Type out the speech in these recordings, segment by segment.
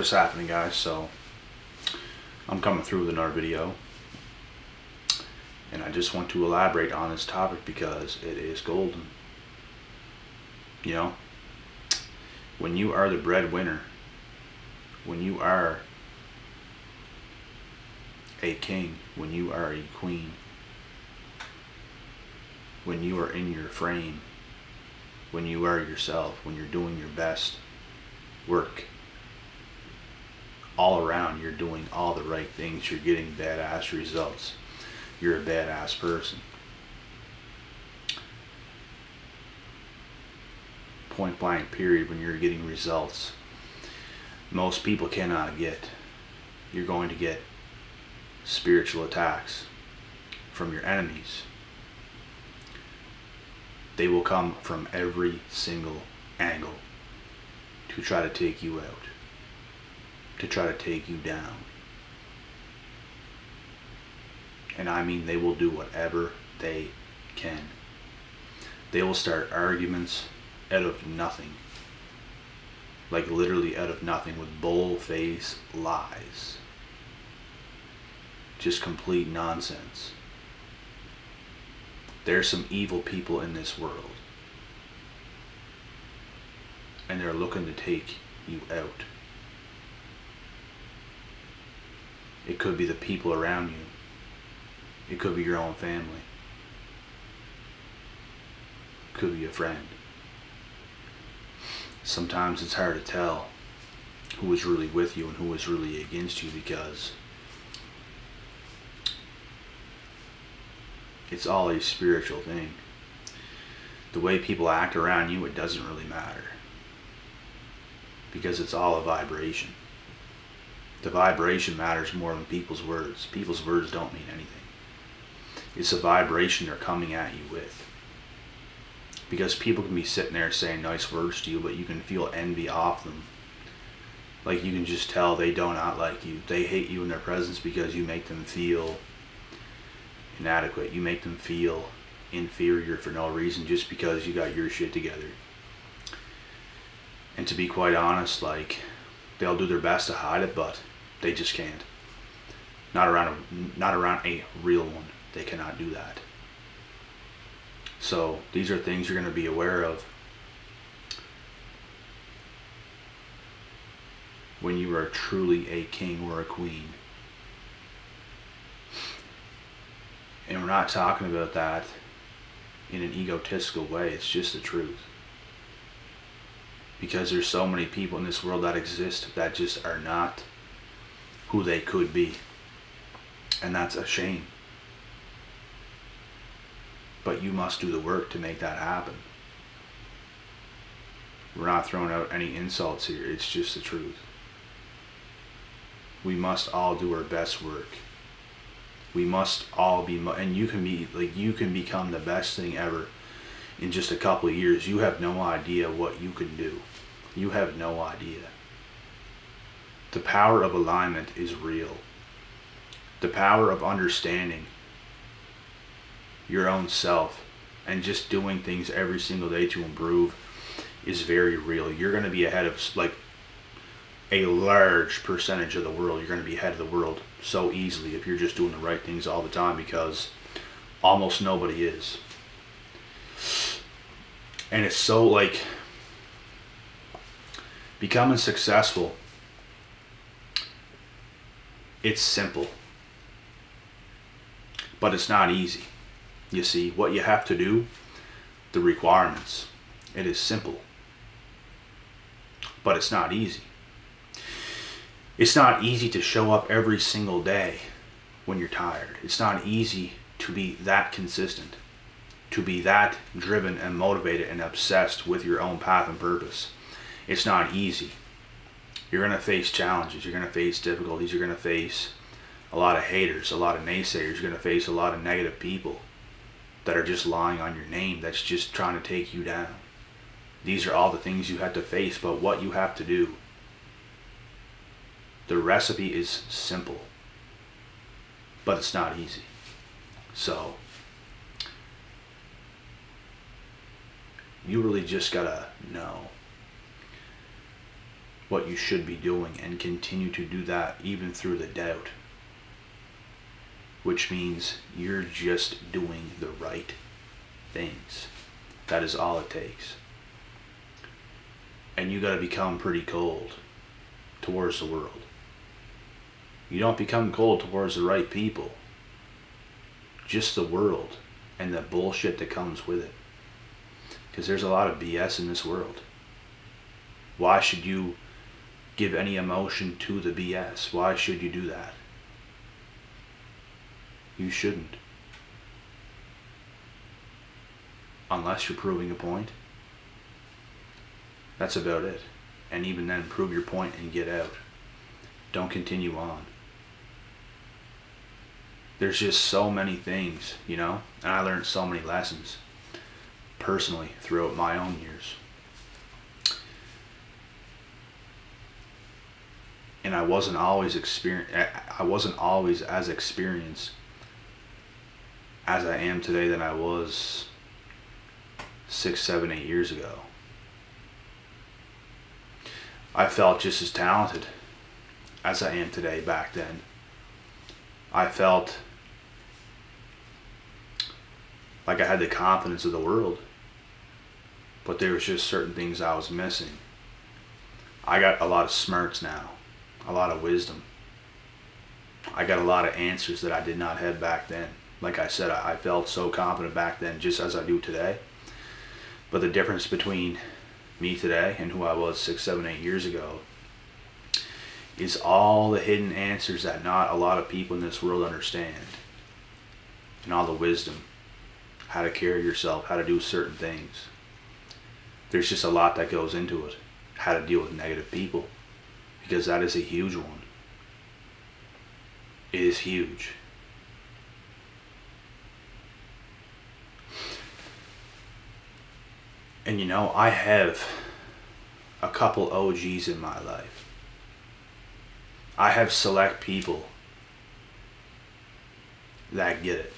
What is happening, guys? So I'm coming through with another video, and I just want to elaborate on this topic because it is golden. You know, when you are the breadwinner, when you are a king, when you are a queen, when you are in your frame, when you are yourself, when you're doing your best work, all around you're doing all the right things, you're getting badass results, you're a badass person. Point blank period, when you're getting results most people cannot get, you're going to get spiritual attacks from your enemies. They will come from every single angle to try to take you out, to try to take you down. And I mean, they will do whatever they can. They will start arguments out of nothing, like literally out of nothing, with bull-faced lies. Just complete nonsense. There's some evil people in this world, and they're looking to take you out. It could be the people around you. It could be your own family. It could be a friend. Sometimes it's hard to tell who is really with you and who is really against you, because it's all a spiritual thing. The way people act around you, it doesn't really matter, because it's all a vibration. The vibration matters more than people's words. People's words don't mean anything. It's a vibration they're coming at you with. Because people can be sitting there saying nice words to you, but you can feel envy off them. Like, you can just tell they do not like you. They hate you in their presence because you make them feel inadequate. You make them feel inferior for no reason, just because you got your shit together. And to be quite honest, like, they'll do their best to hide it, but they just can't. Not around a real one. They cannot do that. So these are things you're going to be aware of when you are truly a king or a queen. And we're not talking about that in an egotistical way. It's just the truth. Because there's so many people in this world that exist that just are not who they could be. And that's a shame. But you must do the work to make that happen. We're not throwing out any insults here. It's just the truth. We must all do our best work. We must all be, and you can become the best thing ever in just a couple of years. You have no idea what you can do. You have no idea. The power of alignment is real. The power of understanding your own self and just doing things every single day to improve is very real. You're going to be ahead of, like, a large percentage of the world. You're going to be ahead of the world so easily if you're just doing the right things all the time, because almost nobody is. And it's so, like, becoming successful, it's simple, but it's not easy. You see, what you have to do, the requirements, it is simple, but it's not easy. It's not easy to show up every single day when you're tired. It's not easy to be that consistent, to be that driven and motivated and obsessed with your own path and purpose. It's not easy. You're going to face challenges. You're going to face difficulties. You're going to face a lot of haters, a lot of naysayers. You're going to face a lot of negative people that are just lying on your name, that's just trying to take you down. These are all the things you have to face, but what you have to do, the recipe is simple, but it's not easy. So you really just gotta know what you should be doing and continue to do that even through the doubt. Which means you're just doing the right things. That is all it takes. And you got to become pretty cold towards the world. You don't become cold towards the right people. Just the world and the bullshit that comes with it. Because there's a lot of BS in this world. Why should you give any emotion to the BS? Why should you do that? You shouldn't. Unless you're proving a point. That's about it. And even then, prove your point and get out. Don't continue on. There's just so many things, you know? And I learned so many lessons personally throughout my own years. And I wasn't always as experienced as I am today than I was 6, 7, 8 years ago. I felt just as talented as I am today back then. I felt like I had the confidence of the world, but there was just certain things I was missing. I got a lot of smarts now, a lot of wisdom. I got a lot of answers that I did not have back then. Like I said, I felt so confident back then, just as I do today. But the difference between me today and who I was 6, 7, 8 years ago is all the hidden answers that not a lot of people in this world understand. And all the wisdom, how to carry yourself, how to do certain things. There's just a lot that goes into it. How to deal with negative people, because that is a huge one. It is huge. And you know, I have a couple OGs in my life. I have select people that get it.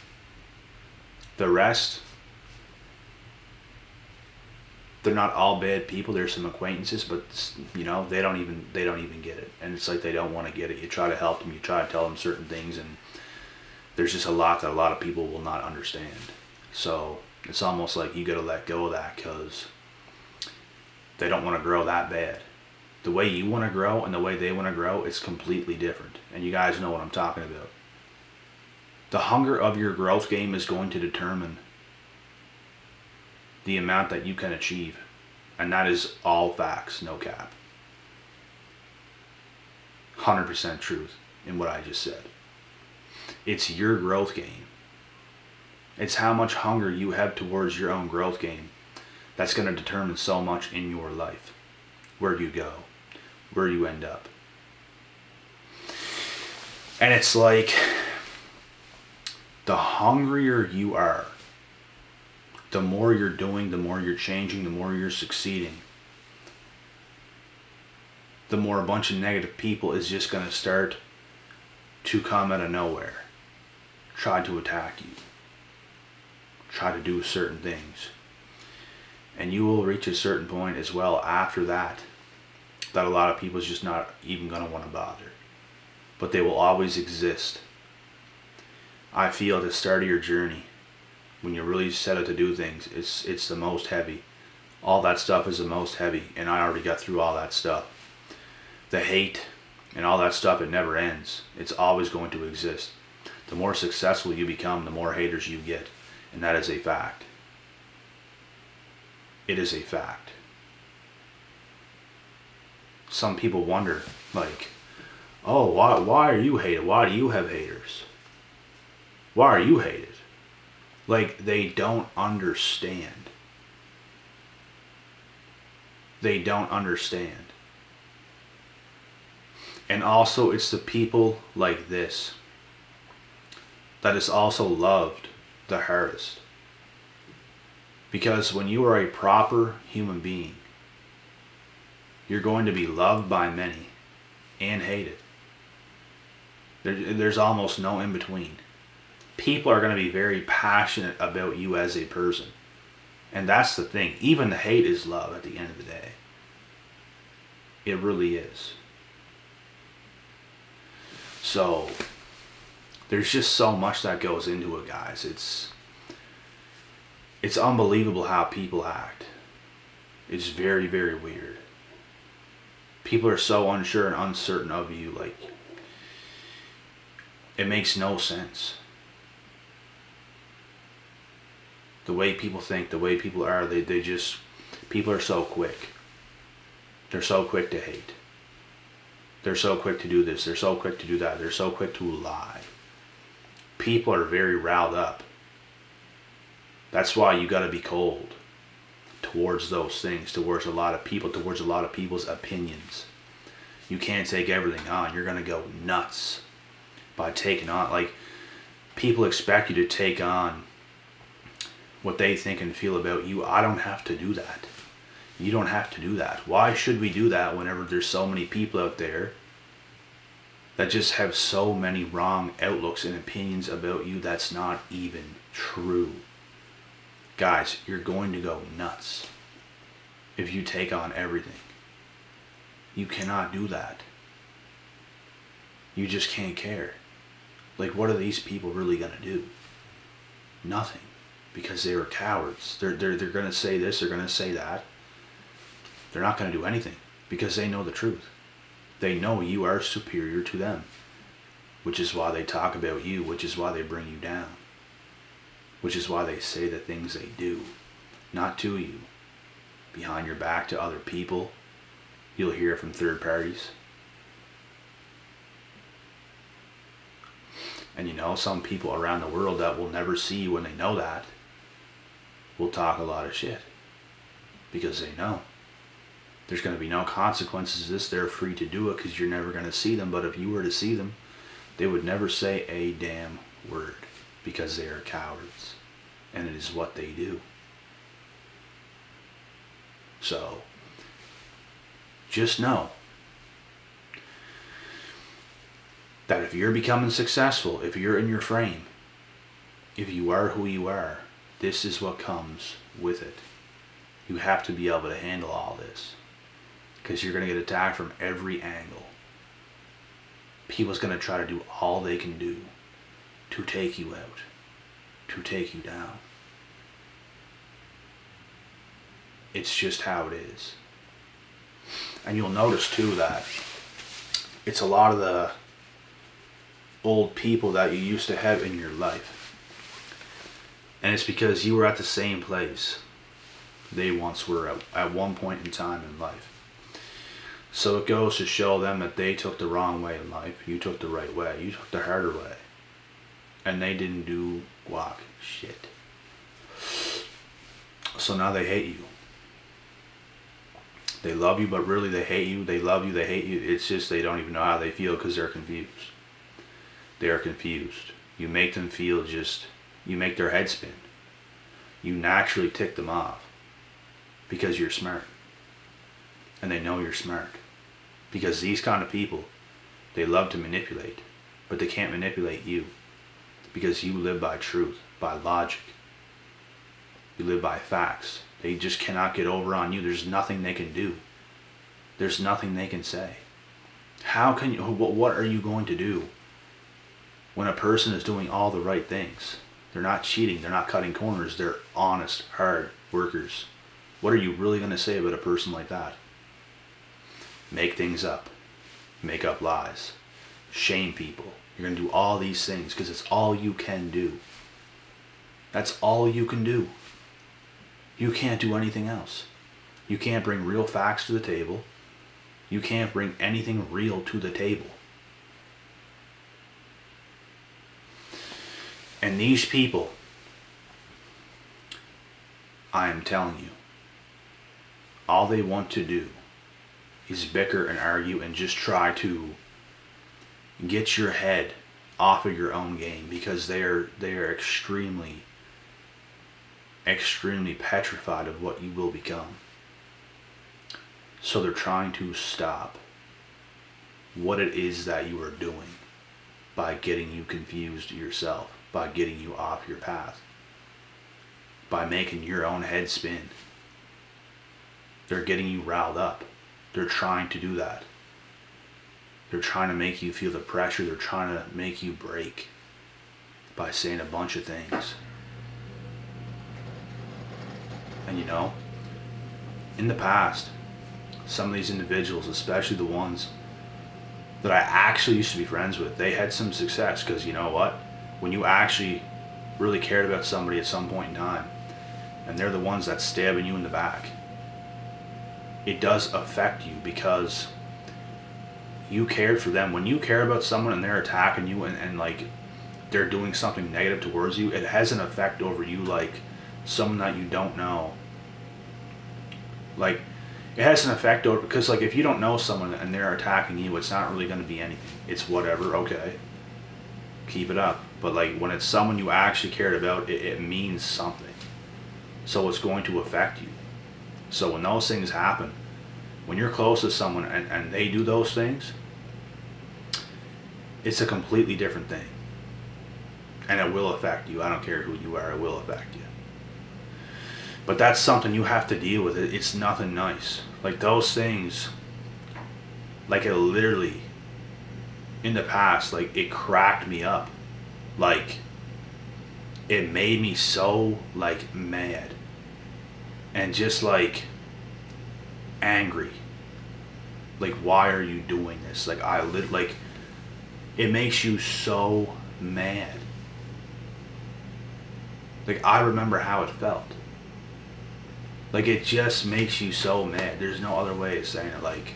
The rest, they're not all bad people. There's some acquaintances, but you know, they don't even get it. And it's like they don't want to get it. You try to help them, you try to tell them certain things, and there's just a lot that a lot of people will not understand. So it's almost like you got to let go of that, because they don't want to grow that bad. The way you want to grow and the way they want to grow, it's completely different. And you guys know what I'm talking about. The hunger of your growth game is going to determine the amount that you can achieve. And that is all facts, no cap. 100% truth in what I just said. It's your growth game. It's how much hunger you have towards your own growth game that's going to determine so much in your life. Where you go, where you end up. And it's like, the hungrier you are, the more you're doing, the more you're changing, the more you're succeeding, the more a bunch of negative people is just going to start to come out of nowhere, try to attack you, try to do certain things. And you will reach a certain point as well after that a lot of people is just not even going to want to bother. But they will always exist. I feel at the start of your journey, when you really set out to do things, it's the most heavy. All that stuff is the most heavy, and I already got through all that stuff. The hate and all that stuff, it never ends. It's always going to exist. The more successful you become, the more haters you get, and that is a fact. It is a fact. Some people wonder, like, oh, why are you hated? Why do you have haters? Why are you hated? Like, they don't understand. They don't understand. And also, it's the people like this that is also loved the hardest. Because when you are a proper human being, you're going to be loved by many and hated. There's almost no in between. People are going to be very passionate about you as a person. And that's the thing. Even the hate is love at the end of the day. It really is. So there's just so much that goes into it, guys. It's unbelievable how people act. It's very, very weird. People are so unsure and uncertain of you, like, it makes no sense. The way people think, the way people are, people are so quick. They're so quick to hate. They're so quick to do this, they're so quick to do that, they're so quick to lie. People are very riled up. That's why you gotta be cold towards those things, towards a lot of people, towards a lot of people's opinions. You can't take everything on. You're gonna go nuts by taking on, like, people expect you to take on what they think and feel about you. I don't have to do that. You don't have to do that. Why should we do that whenever there's so many people out there that just have so many wrong outlooks and opinions about you that's not even true? Guys, you're going to go nuts if you take on everything. You cannot do that. You just can't care. Like, what are these people really going to do? Nothing. Because they are cowards. They're going to say this, they're going to say that. They're not going to do anything because they know the truth. They know you are superior to them, which is why they talk about you, which is why they bring you down, which is why they say the things they do, not to you, behind your back to other people. You'll hear it from third parties. And you know, some people around the world that will never see you when they know that will talk a lot of shit because they know there's going to be no consequences to this. They're free to do it because you're never going to see them. But if you were to see them, they would never say a damn word because they are cowards. And it is what they do. So, just know that if you're becoming successful, if you're in your frame, if you are who you are, this is what comes with it. You have to be able to handle all this because you're going to get attacked from every angle. People's going to try to do all they can do to take you out, to take you down. It's just how it is. And you'll notice too that it's a lot of the old people that you used to have in your life. And it's because you were at the same place they once were at one point in time in life. So it goes to show them that they took the wrong way in life. You took the right way. You took the harder way. And they didn't do guac shit. So now they hate you. They love you, but really they hate you. They love you, they hate you. It's just they don't even know how they feel because they're confused. They are confused. You make them feel you make their head spin. You naturally tick them off because you're smart. And they know you're smart. Because these kind of people, they love to manipulate, but they can't manipulate you because you live by truth, by logic. You live by facts. They just cannot get over on you. There's nothing they can do. There's nothing they can say. How can you, what are you going to do when a person is doing all the right things? They're not cheating, they're not cutting corners, they're honest, hard workers. What are you really going to say about a person like that? Make things up. Make up lies. Shame people. You're going to do all these things because it's all you can do. That's all you can do. You can't do anything else. You can't bring real facts to the table. You can't bring anything real to the table. And these people, I am telling you, all they want to do is bicker and argue and just try to get your head off of your own game because they are extremely petrified of what you will become. So they're trying to stop what it is that you are doing by getting you confused yourself, by getting you off your path, by making your own head spin. They're getting you riled up They're trying to do that. They're trying to make you feel the pressure. They're trying to make you break by saying a bunch of things. And you know, in the past, some of these individuals, especially the ones that I actually used to be friends with, they had some success, because you know what? When you actually really cared about somebody at some point in time, and they're the ones that's stabbing you in the back, it does affect you, because you cared for them. When you care about someone and they're attacking you and like they're doing something negative towards you, it has an effect over you like someone that you don't know. Like, it has an effect over, because like if you don't know someone and they're attacking you, it's not really going to be anything. It's whatever, okay, keep it up. But like when it's someone you actually cared about, it means something. So it's going to affect you. So when those things happen, when you're close to someone and they do those things, it's a completely different thing. And it will affect you. I don't care who you are, it will affect you. But that's something you have to deal with. It's nothing nice. Like those things, like it literally, in the past, like it cracked me up. Like, it made me so like mad. And just like angry. Like, why are you doing this? Like, like, it makes you so mad. Like, I remember how it felt. Like, it just makes you so mad. There's no other way of saying it. Like,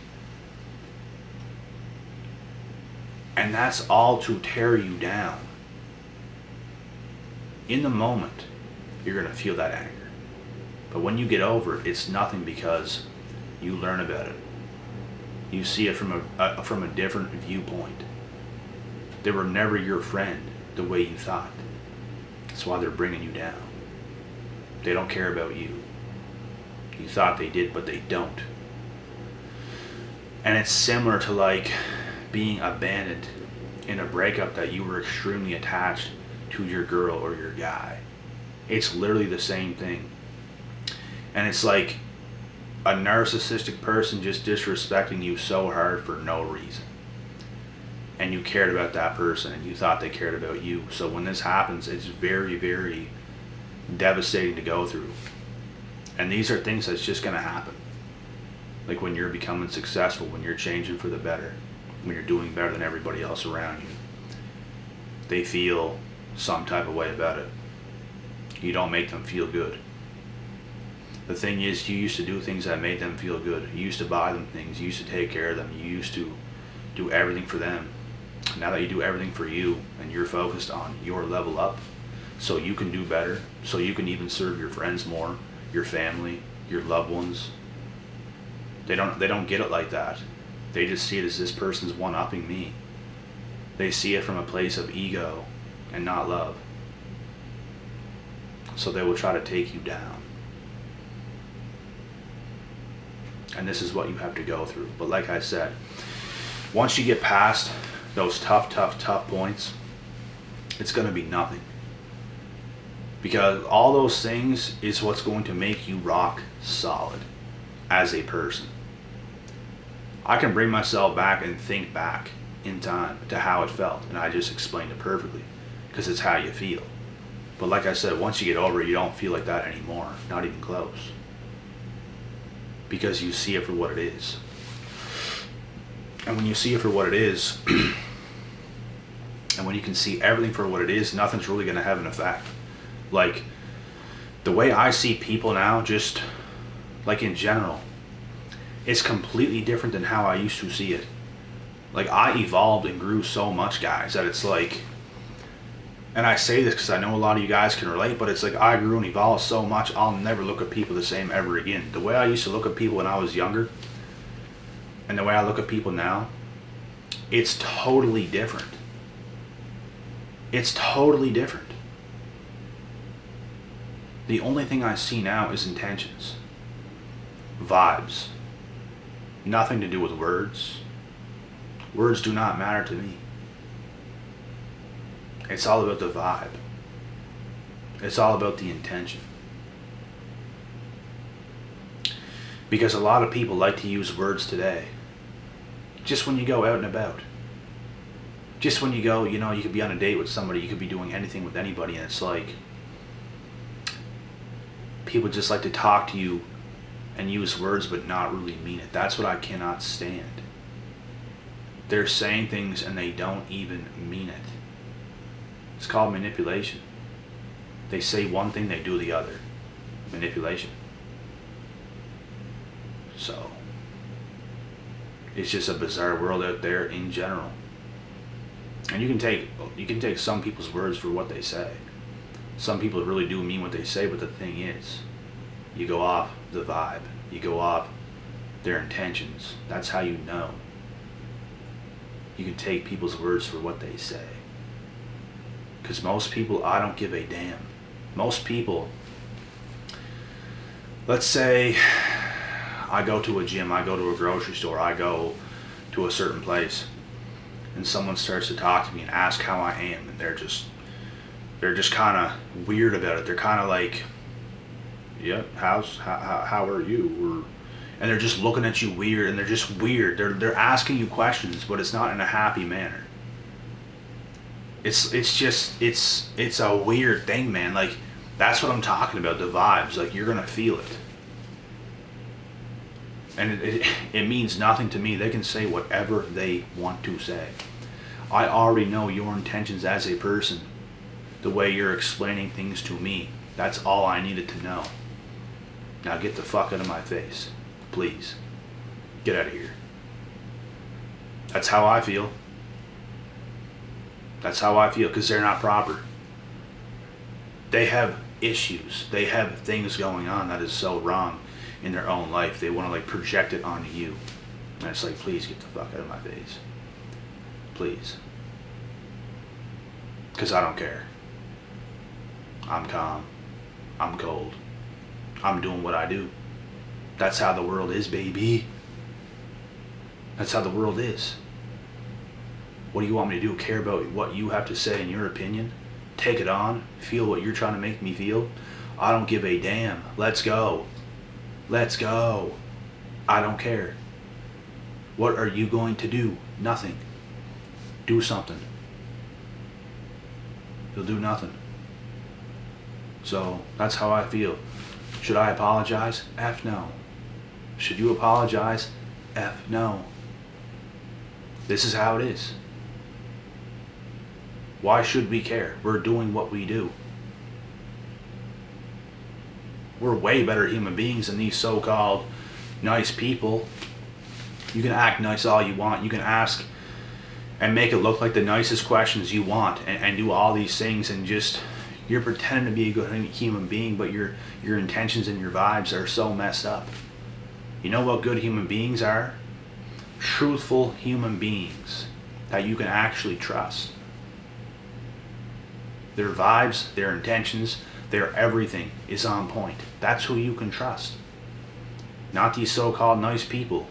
and that's all to tear you down. In the moment, you're going to feel that anger. But when you get over it, it's nothing, because you learn about it. You see it from a different viewpoint. They were never your friend the way you thought. That's why they're bringing you down. They don't care about you. You thought they did, but they don't. And it's similar to like being abandoned in a breakup, that you were extremely attached to your girl or your guy. It's literally the same thing. And it's like a narcissistic person just disrespecting you so hard for no reason. And you cared about that person and you thought they cared about you. So when this happens, it's very, very devastating to go through. And these are things that's just going to happen. Like when you're becoming successful, when you're changing for the better, when you're doing better than everybody else around you, they feel some type of way about it. You don't make them feel good. The thing is, you used to do things that made them feel good. You used to buy them things. You used to take care of them. You used to do everything for them. Now that you do everything for you and you're focused on your level up so you can do better, so you can even serve your friends more, your family, your loved ones, they don't get it like that. They just see it as, this person's one-upping me. They see it from a place of ego and not love. So they will try to take you down. And this is what you have to go through. But like I said, once you get past those tough points, it's going to be nothing. Because all those things is what's going to make you rock solid as a person. I can bring myself back and think back in time to how it felt, and I just explained it perfectly, because it's how you feel. But like I said, once you get over it, you don't feel like that anymore, not even close. Because you see it for what it is. And when you see it for what it is, and when you can see everything for what it is, nothing's really going to have an effect. Like, the way I see people now, just like in general, it's completely different than how I used to see it. Like, I evolved and grew so much, guys, that it's like, and I say this because I know a lot of you guys can relate, but it's like I grew and evolved so much, I'll never look at people the same ever again. The way I used to look at people when I was younger, and the way I look at people now, it's totally different. It's totally different. The only thing I see now is intentions, vibes. Nothing to do with words. Words do not matter to me. It's all about the vibe. It's all about the intention. Because a lot of people like to use words today. Just when you go out and about. Just when you go, you know, you could be on a date with somebody, you could be doing anything with anybody, and it's like, people just like to talk to you and use words but not really mean it. That's what I cannot stand. They're saying things and they don't even mean it. It's called manipulation. They say one thing, they do the other. Manipulation. So, it's just a bizarre world out there in general. And you can take some people's words for what they say. Some people really do mean what they say, but the thing is, you go off the vibe. You go off their intentions. That's how you know. You can take people's words for what they say. Because most people, I don't give a damn. Most people, let's say I go to a gym, I go to a grocery store, I go to a certain place, and someone starts to talk to me and ask how I am, and they're just kind of weird about it. They're kind of like, "Yep, how are you?" And they're just looking at you weird, and they're just weird. They're asking you questions, but it's not in a happy manner. It's a weird thing, man. Like, that's what I'm talking about, the vibes. Like, you're gonna feel it. And it means nothing to me. They can say whatever they want to say. I already know your intentions as a person. The way you're explaining things to me. That's all I needed to know. Now get the fuck out of my face. Please. Get out of here. That's how I feel. That's how I feel, because they're not proper. They have issues. They have things going on that is so wrong in their own life. They want to like project it onto you. And it's like, please get the fuck out of my face. Please. Because I don't care. I'm calm. I'm cold. I'm doing what I do. That's how the world is, baby. That's how the world is. What do you want me to do? Care about what you have to say in your opinion? Take it on? Feel what you're trying to make me feel? I don't give a damn. Let's go. Let's go. I don't care. What are you going to do? Nothing. Do something. You'll do nothing. So that's how I feel. Should I apologize? F no. Should you apologize? F no. This is how it is. Why should we care? We're doing what we do. We're way better human beings than these so-called nice people. You can act nice all you want. You can ask and make it look like the nicest questions you want, and do all these things, and just, you're pretending to be a good human being, but your intentions and your vibes are so messed up. You know what good human beings are? Truthful human beings that you can actually trust. Their vibes, their intentions, their everything is on point. That's who you can trust. Not these so-called nice people.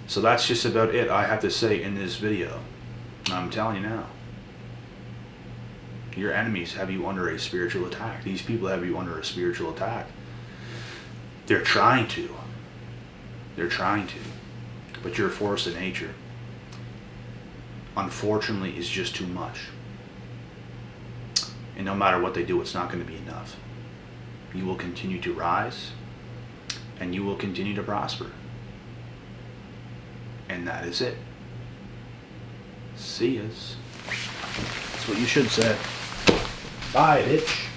So that's just about it I have to say in this video. I'm telling you now. Your enemies have you under a spiritual attack. These people have you under a spiritual attack. They're trying to. They're trying to. But your force of nature, unfortunately, is just too much. And no matter what they do, it's not going to be enough. You will continue to rise, and you will continue to prosper. And that is it. See yas. That's what you should say. Bye, bitch.